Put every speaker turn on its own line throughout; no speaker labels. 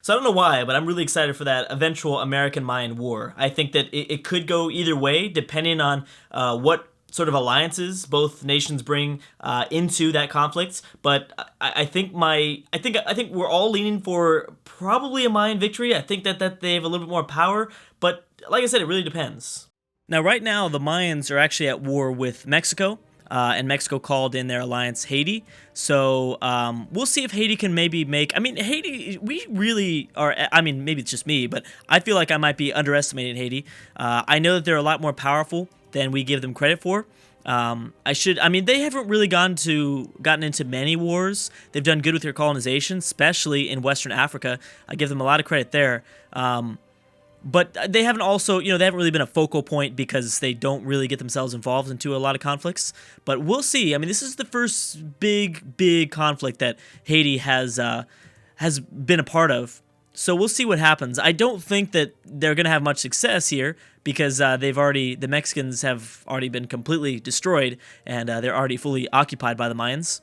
So I don't know why, but I'm really excited for that eventual American-Mayan war. I think that it could go either way, depending on what sort of alliances both nations bring into that conflict. But I think we're all leaning for probably a Mayan victory. I think that they have a little bit more power, but like I said, it really depends. Now, right now, the Mayans are actually at war with Mexico, and Mexico called in their alliance Haiti. So we'll see if Haiti can maybe make. I mean, Haiti, we really are. I mean, maybe it's just me, but I feel like I might be underestimating Haiti. I know that they're a lot more powerful than we give them credit for. I mean, they haven't really gotten into many wars. They've done good with their colonization, especially in Western Africa. I give them a lot of credit there. But they haven't also, they haven't really been a focal point because they don't really get themselves involved into a lot of conflicts. But we'll see. I mean, this is the first big conflict that Haiti has been a part of. So we'll see what happens. I don't think that they're going to have much success here because the Mexicans have already been completely destroyed and they're already fully occupied by the Mayans.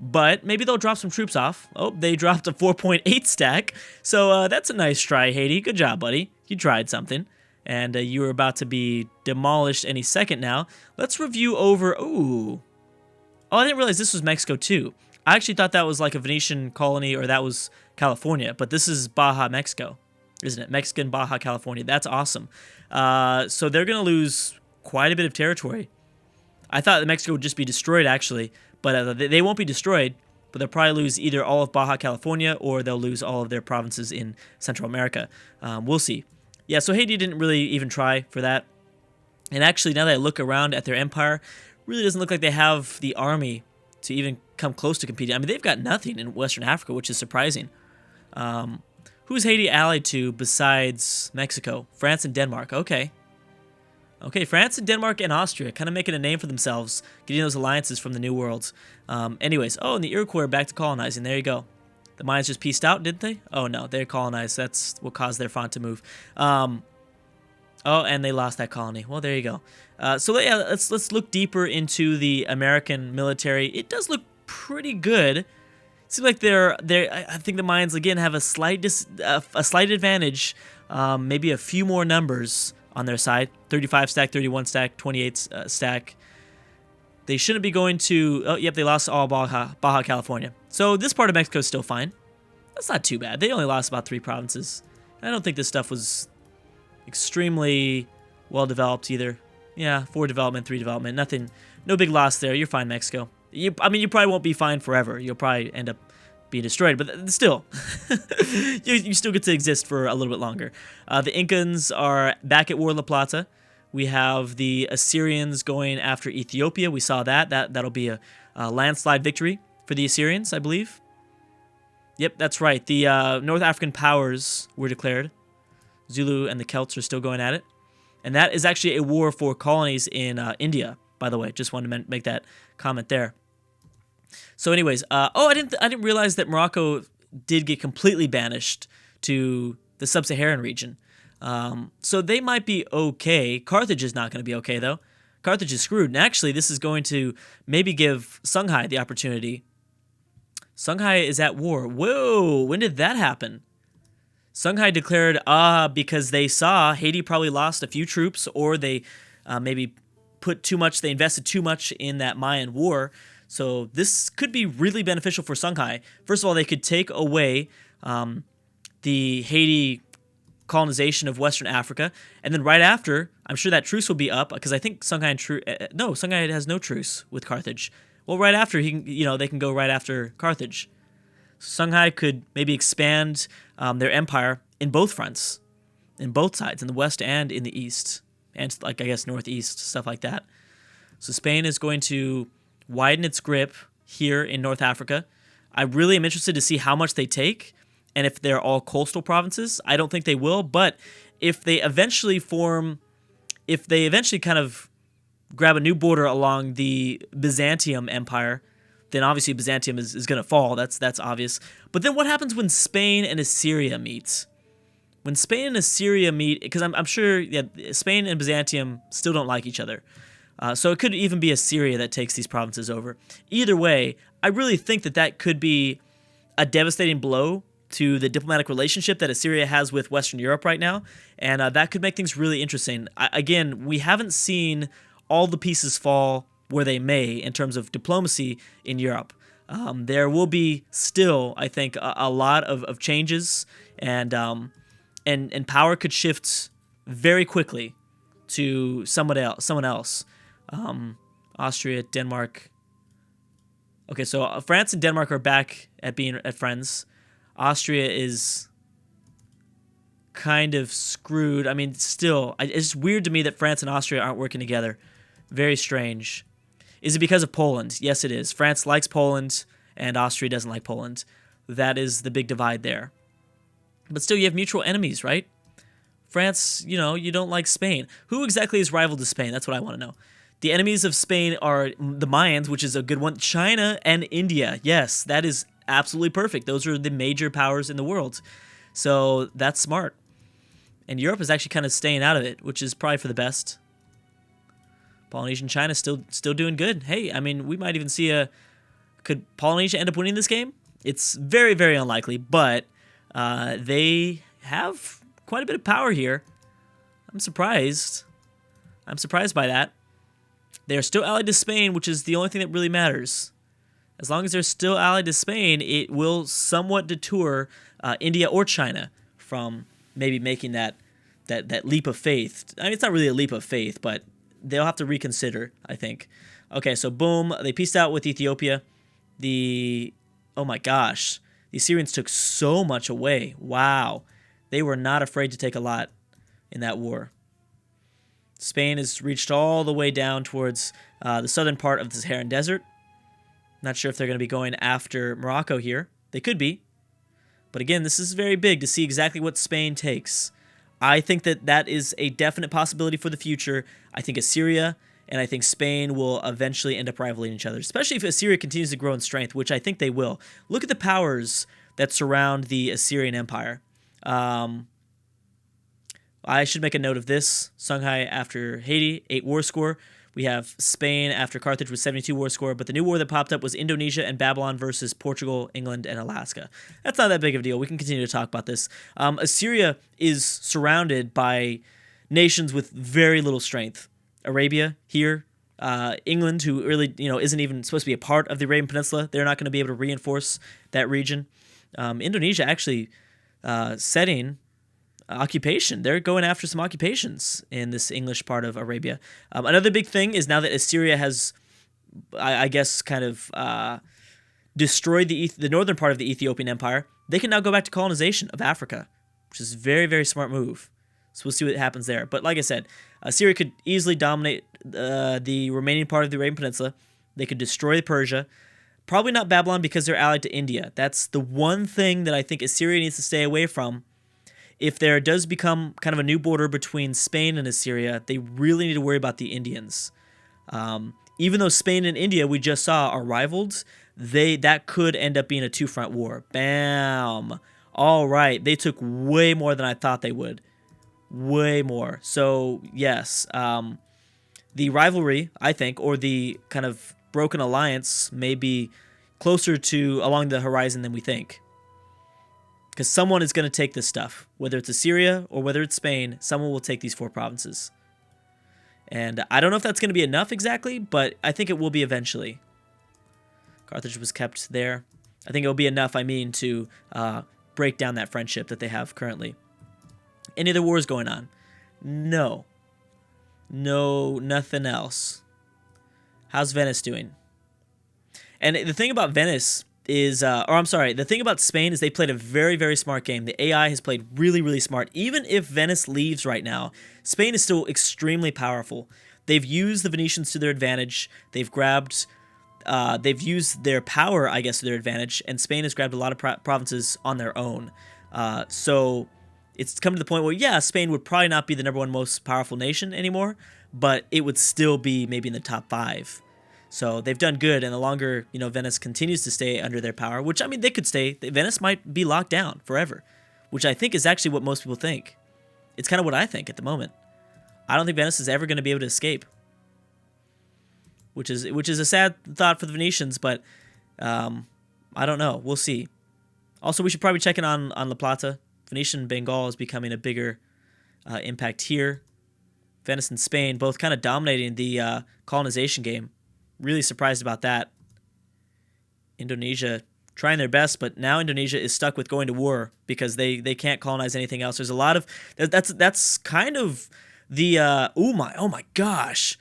But maybe they'll drop some troops off. Oh, they dropped a 4.8 stack. So that's a nice try, Haiti. Good job, buddy. You tried something. And you were about to be demolished any second now. Let's review over... Ooh. Oh, I didn't realize this was Mexico, too. I actually thought that was like a Venetian colony or that was California. But this is Baja, Mexico, isn't it? Mexican Baja, California. That's awesome. So they're going to lose quite a bit of territory. I thought that Mexico would just be destroyed, actually. But they won't be destroyed, but they'll probably lose either all of Baja California or they'll lose all of their provinces in Central America. We'll see. Yeah, so Haiti didn't really even try for that. And actually, now that I look around at their empire, really doesn't look like they have the army to even come close to competing. I mean, they've got nothing in Western Africa, which is surprising. Who's Haiti allied to besides Mexico? France and Denmark. Okay, France and Denmark and Austria kind of making a name for themselves, getting those alliances from the New Worlds. Anyways, and the Iroquois are back to colonizing. There you go. The Mayans just pieced out, didn't they? Oh, no, they're colonized. That's what caused their font to move. Oh, and they lost that colony. Well, there you go. So yeah, let's look deeper into the American military. It does look pretty good. Seems like I think the Mayans again have a slight advantage, maybe a few more numbers on their side. 35 stack, 31 stack, 28 stack. They shouldn't be going to... Oh, yep, they lost all Baja California. So this part of Mexico is still fine. That's not too bad. They only lost about 3 provinces. I don't think this stuff was extremely well developed either. Yeah, 4 development, 3 development. Nothing, no big loss there. You're fine, Mexico. I mean, you probably won't be fine forever. You'll probably end up being destroyed, but still, you still get to exist for a little bit longer. The Incans are back at war in La Plata. We have the Assyrians going after Ethiopia. We saw that'll be a landslide victory for the Assyrians, I believe. Yep, that's right. The North African powers were declared. Zulu and the Celts are still going at it, and that is actually a war for colonies in India. By the way, just wanted to make that comment there. So anyways, I didn't realize that Morocco did get completely banished to the sub-Saharan region. So they might be okay. Carthage is not going to be okay, though. Carthage is screwed. And actually, this is going to maybe give Songhai the opportunity. Songhai is at war. Whoa, when did that happen? Songhai declared, because they saw Haiti probably lost a few troops, or they maybe they invested too much in that Mayan war. So this could be really beneficial for Songhai. First of all, they could take away the Haiti colonization of Western Africa, and then right after, I'm sure that truce will be up because I think Songhai has no truce with Carthage. Well, right after they can go right after Carthage. Songhai could maybe expand their empire in both fronts, in both sides, in the west and in the east, and I guess northeast, stuff like that. So Spain is going to widen its grip here in North Africa. I really am interested to see how much they take and if they're all coastal provinces. I don't think they will, but if they eventually kind of grab a new border along the Byzantium Empire, then obviously Byzantium is going to fall. That's obvious. But then what happens when Spain and Assyria meet? When Spain and Assyria meet, because I'm sure Spain and Byzantium still don't like each other. So it could even be Assyria that takes these provinces over. Either way, I really think that could be a devastating blow to the diplomatic relationship that Assyria has with Western Europe right now, and that could make things really interesting. Again, we haven't seen all the pieces fall where they may in terms of diplomacy in Europe. There will be still, I think, a lot of changes, and power could shift very quickly to someone else. Austria, Denmark. Okay, so France and Denmark are back at being at friends. Austria is kind of screwed. I mean, still, it's weird to me that France and Austria aren't working together. Very strange. Is it because of Poland? Yes, it is. France likes Poland, and Austria doesn't like Poland. That is the big divide there. But still, you have mutual enemies, right? France, you don't like Spain. Who exactly is rival to Spain? That's what I want to know. The enemies of Spain are the Mayans, which is a good one. China and India. Yes, that is absolutely perfect. Those are the major powers in the world. So that's smart. And Europe is actually kind of staying out of it, which is probably for the best. Polynesian China still doing good. Hey, I mean, we might even see could Polynesia end up winning this game? It's very, very unlikely, but they have quite a bit of power here. I'm surprised. I'm surprised by that. They are still allied to Spain, which is the only thing that really matters. As long as they're still allied to Spain, it will somewhat deter India or China from maybe making that leap of faith. I mean, it's not really a leap of faith, but they'll have to reconsider, I think. Okay, so boom, they peaced out with Ethiopia. Oh my gosh, the Assyrians took so much away. Wow, they were not afraid to take a lot in that war. Spain has reached all the way down towards the southern part of the Saharan Desert. Not sure if they're going to be going after Morocco here. They could be. But again, this is very big to see exactly what Spain takes. I think that is a definite possibility for the future. I think Assyria and I think Spain will eventually end up rivaling each other, especially if Assyria continues to grow in strength, which I think they will. Look at the powers that surround the Assyrian Empire. I should make a note of this. Songhai after Haiti, 8 war score. We have Spain after Carthage with 72 war score, but the new war that popped up was Indonesia and Babylon versus Portugal, England, and Alaska. That's not that big of a deal. We can continue to talk about this. Assyria is surrounded by nations with very little strength. Arabia here, England, who really isn't even supposed to be a part of the Arabian Peninsula. They're not going to be able to reinforce that region. Indonesia actually setting occupation. They're going after some occupations in this English part of Arabia. Another big thing is now that Assyria has, I guess, kind of destroyed the northern part of the Ethiopian Empire, they can now go back to colonization of Africa, which is a very, very smart move. So we'll see what happens there. But like I said, Assyria could easily dominate the remaining part of the Arabian Peninsula. They could destroy Persia. Probably not Babylon because they're allied to India. That's the one thing that I think Assyria needs to stay away from. If there does become kind of a new border between Spain and Assyria, they really need to worry about the Indians. Even though Spain and India, we just saw, are rivals, that could end up being a two-front war. Bam! All right, they took way more than I thought they would. Way more. So, yes, the rivalry, I think, or the kind of broken alliance may be closer to along the horizon than we think. Because someone is going to take this stuff. Whether it's Assyria or whether it's Spain, someone will take these 4 provinces. And I don't know if that's going to be enough exactly, but I think it will be eventually. Carthage was kept there. I think it will be enough, to break down that friendship that they have currently. Any other wars going on? No. No, nothing else. How's Venice doing? And the thing about Venice is, the thing about Spain is they played a very, very smart game. The AI has played really, really smart. Even if Venice leaves right now, Spain is still extremely powerful. They've used the Venetians to their advantage. They've used their power, I guess, to their advantage, and Spain has grabbed a lot of provinces on their own. So it's come to the point where, yeah, Spain would probably not be the number 1 most powerful nation anymore, but it would still be maybe in the top 5. So they've done good, and the longer Venice continues to stay under their power, which they could stay. Venice might be locked down forever, which I think is actually what most people think. It's kind of what I think at the moment. I don't think Venice is ever going to be able to escape, which is a sad thought for the Venetians, but I don't know. We'll see. Also, we should probably check in on La Plata. Venetian Bengal is becoming a bigger impact here. Venice and Spain both kind of dominating the colonization game. Really surprised about that. Indonesia trying their best, but now Indonesia is stuck with going to war because they can't colonize anything else. There's a lot of that's kind of the oh my gosh.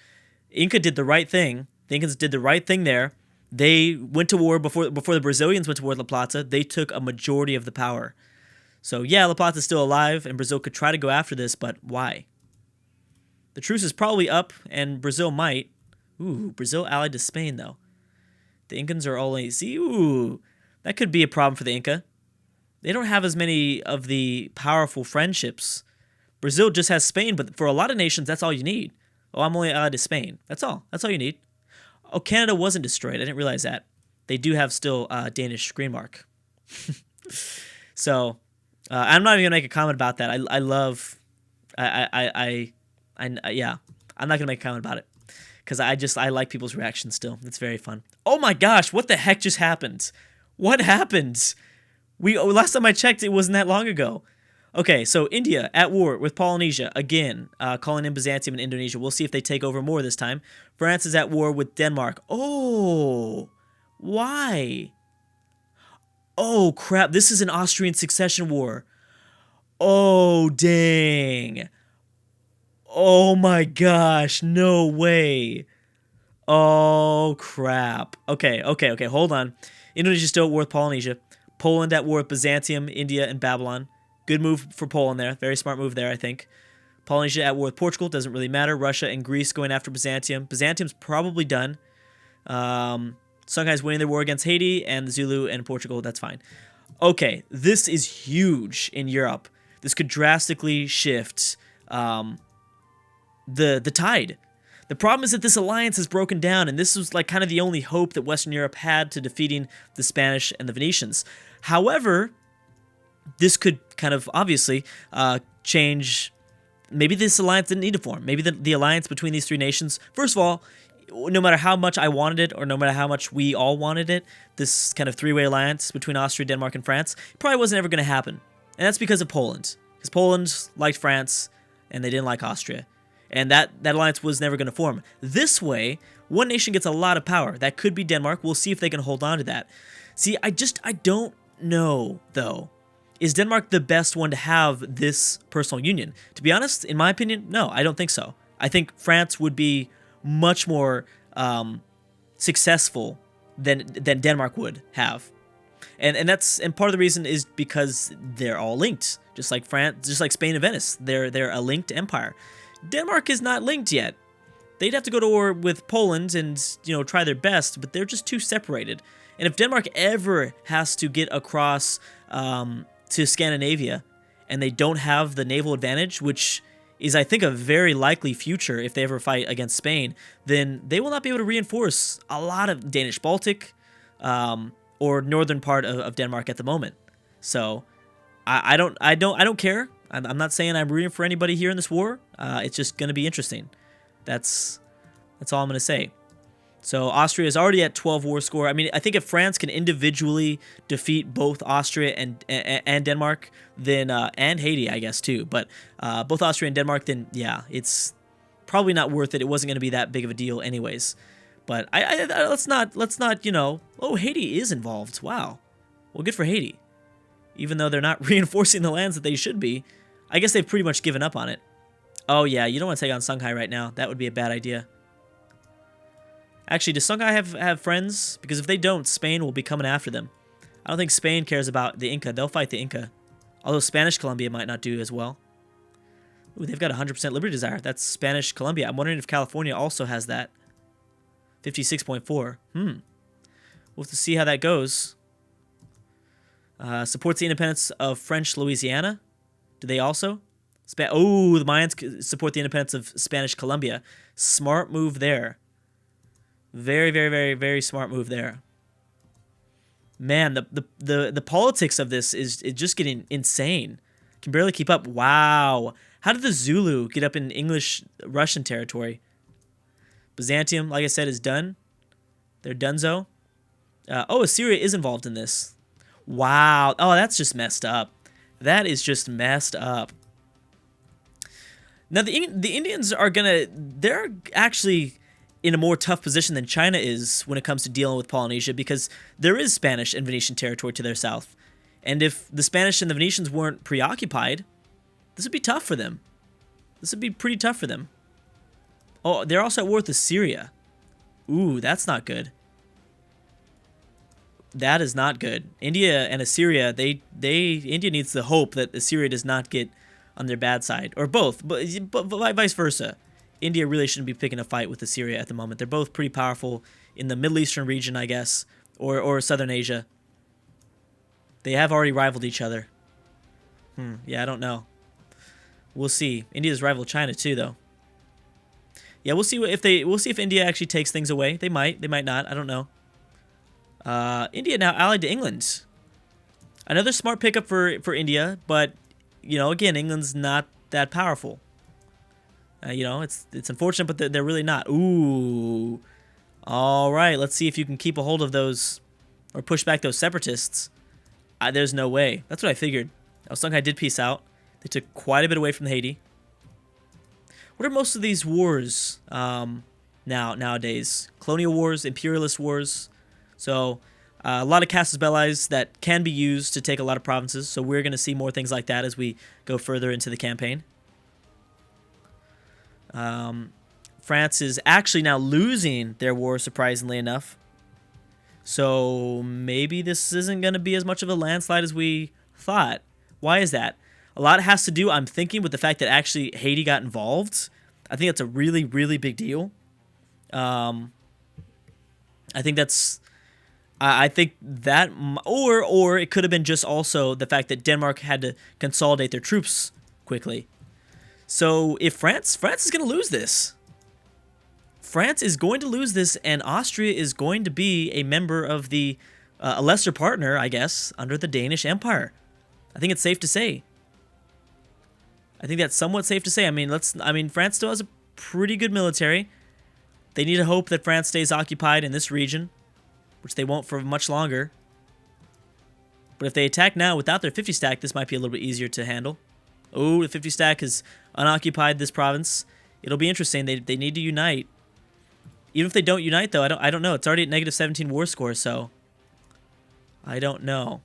Inca did the right thing. The Incans did the right thing there. They went to war before the Brazilians went to war with La Plata. They took a majority of the power. So yeah, La Plata's still alive, and Brazil could try to go after this, but why? The truce is probably up, and Brazil might. Ooh, Brazil allied to Spain, though. The Incans are only... See, ooh, that could be a problem for the Inca. They don't have as many of the powerful friendships. Brazil just has Spain, but for a lot of nations, that's all you need. Oh, I'm only allied to Spain. That's all. That's all you need. Oh, Canada wasn't destroyed. I didn't realize that. They do have still Danish green mark. So, I'm not even going to make a comment about that. I love... yeah, I'm not gonna make a comment about it because I like people's reactions still. It's very fun. Oh my gosh, what the heck just happened? What happened? Last time I checked, it wasn't that long ago. Okay, so India at war with Polynesia again, calling in Byzantium and Indonesia. We'll see if they take over more this time. France is at war with Denmark. Oh, why? Oh crap! This is an Austrian succession war. Oh dang. Oh my gosh, no way. Oh crap. Okay, hold on. Indonesia still at war with Polynesia. Poland at war with Byzantium, India, and Babylon. Good move for Poland there. Very smart move there, I think. Polynesia at war with Portugal. Doesn't really matter. Russia and Greece going after Byzantium. Byzantium's probably done. Songhai's winning their war against Haiti, and the Zulu and Portugal. That's fine. Okay, this is huge in Europe. This could drastically shift the tide. The problem is that this alliance has broken down, and this was like kind of the only hope that Western Europe had to defeating the Spanish and the Venetians. However, this could kind of obviously change. Maybe this alliance didn't need to form. Maybe the alliance between these three nations, first of all, no matter how much I wanted it, or no matter how much we all wanted it, this kind of three-way alliance between Austria, Denmark, and France probably wasn't ever going to happen. And that's because of Poland. Because Poland liked France, and they didn't like Austria. And that alliance was never going to form. This way, one nation gets a lot of power. That could be Denmark. We'll see if they can hold on to that. See, I don't know, though. Is Denmark the best one to have this personal union? To be honest, in my opinion, no, I don't think so. I think France would be much more successful than Denmark would have. And part of the reason is because they're all linked. Just like France, just like Spain and Venice. They're a linked empire. Denmark is not linked yet. They'd have to go to war with Poland and, try their best, but they're just too separated. And if Denmark ever has to get across to Scandinavia and they don't have the naval advantage, which is, I think, a very likely future if they ever fight against Spain, then they will not be able to reinforce a lot of Danish Baltic or northern part of Denmark at the moment. So I don't care. I'm not saying I'm rooting for anybody here in this war. It's just going to be interesting. That's all I'm going to say. So Austria is already at 12 war score. I mean, I think if France can individually defeat both Austria and Denmark, then and Haiti, I guess too. But both Austria and Denmark, then yeah, it's probably not worth it. It wasn't going to be that big of a deal, anyways. But let's not Oh, Haiti is involved. Wow. Well, good for Haiti. Even though they're not reinforcing the lands that they should be, I guess they've pretty much given up on it. Oh yeah, you don't want to take on Songhai right now. That would be a bad idea. Actually, does Songhai have friends? Because if they don't, Spain will be coming after them. I don't think Spain cares about the Inca. They'll fight the Inca. Although Spanish Colombia might not do as well. Ooh, they've got 100% liberty desire. That's Spanish Colombia. I'm wondering if California also has that. 56.4. We'll have to see how that goes. Supports the independence of French Louisiana. Do they also? The Mayans support the independence of Spanish Colombia. Smart move there. Very, very, very, very smart move there. Man, the politics of this is just getting insane. Can barely keep up. Wow. How did the Zulu get up in English-Russian territory? Byzantium, like I said, is done. They're donezo. Assyria is involved in this. Wow. Oh, that's just messed up. That is just messed up. Now, the Indians are gonna... They're actually in a more tough position than China is when it comes to dealing with Polynesia, because there is Spanish and Venetian territory to their south. And if the Spanish and the Venetians weren't preoccupied, this would be tough for them. This would be pretty tough for them. Oh, they're also at war with Assyria. Ooh, that's not good. That is not good. India and Assyria, India needs the hope that Assyria does not get on their bad side, or both, but vice versa. India really shouldn't be picking a fight with Assyria at the moment. They're both pretty powerful in the Middle Eastern region, I guess, or Southern Asia. They have already rivaled each other. Yeah, I don't know. We'll see. India's rivaled China too, though. Yeah, we'll see if India actually takes things away. They might not. I don't know. India now allied to England. Another smart pickup for India, but you know, again, England's not that powerful. You know, it's unfortunate, but they're really not. Ooh. All right, let's see if you can keep a hold of those or push back those separatists. There's no way. That's what I figured. Now, Songhai did peace out. They took quite a bit away from Haiti. What are most of these wars nowadays? Colonial wars, imperialist wars. So a lot of casus belli that can be used to take a lot of provinces. So we're going to see more things like that as we go further into the campaign. France is actually now losing their war, surprisingly enough. So maybe this isn't going to be as much of a landslide as we thought. Why is that? A lot has to do, I'm thinking, with the fact that actually Haiti got involved. I think that's a really, really big deal. I think that's... I think that... Or it could have been just also the fact that Denmark had to consolidate their troops quickly. So if France is going to lose this. France is going to lose this, and Austria is going to be a member of the... a lesser partner, I guess, under the Danish Empire. I think it's safe to say. I think that's somewhat safe to say. I mean, France still has a pretty good military. They need to hope that France stays occupied in this region, which they won't for much longer. But if they attack now without their 50 stack, this might be a little bit easier to handle. Oh, the 50 stack has unoccupied this province. It'll be interesting. They need to unite. Even if they don't unite, though, I don't know. It's already at -17 war score, so I don't know.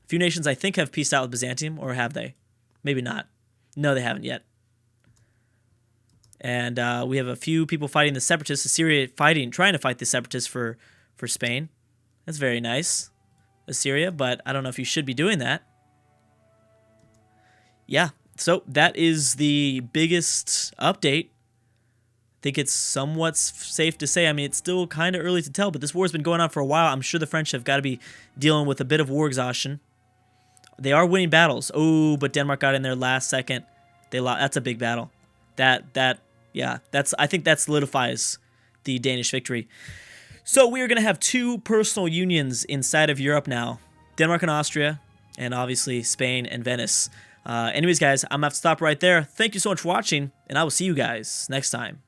A few nations, I think, have peaced out with Byzantium, or have they? Maybe not. No, they haven't yet. And we have a few people fighting the separatists. Assyria trying to fight the separatists for Spain. That's very nice, Assyria, but I don't know if you should be doing that. Yeah, so that is the biggest update. I think it's somewhat safe to say. I mean, it's still kind of early to tell, but this war's been going on for a while. I'm sure the French have got to be dealing with a bit of war exhaustion. They are winning battles. Oh, but Denmark got in there last second. They lost. That's a big battle. Yeah, I think that solidifies the Danish victory. So we are going to have two personal unions inside of Europe now. Denmark and Austria, and obviously Spain and Venice. Anyways, guys, I'm going to have to stop right there. Thank you so much for watching, and I will see you guys next time.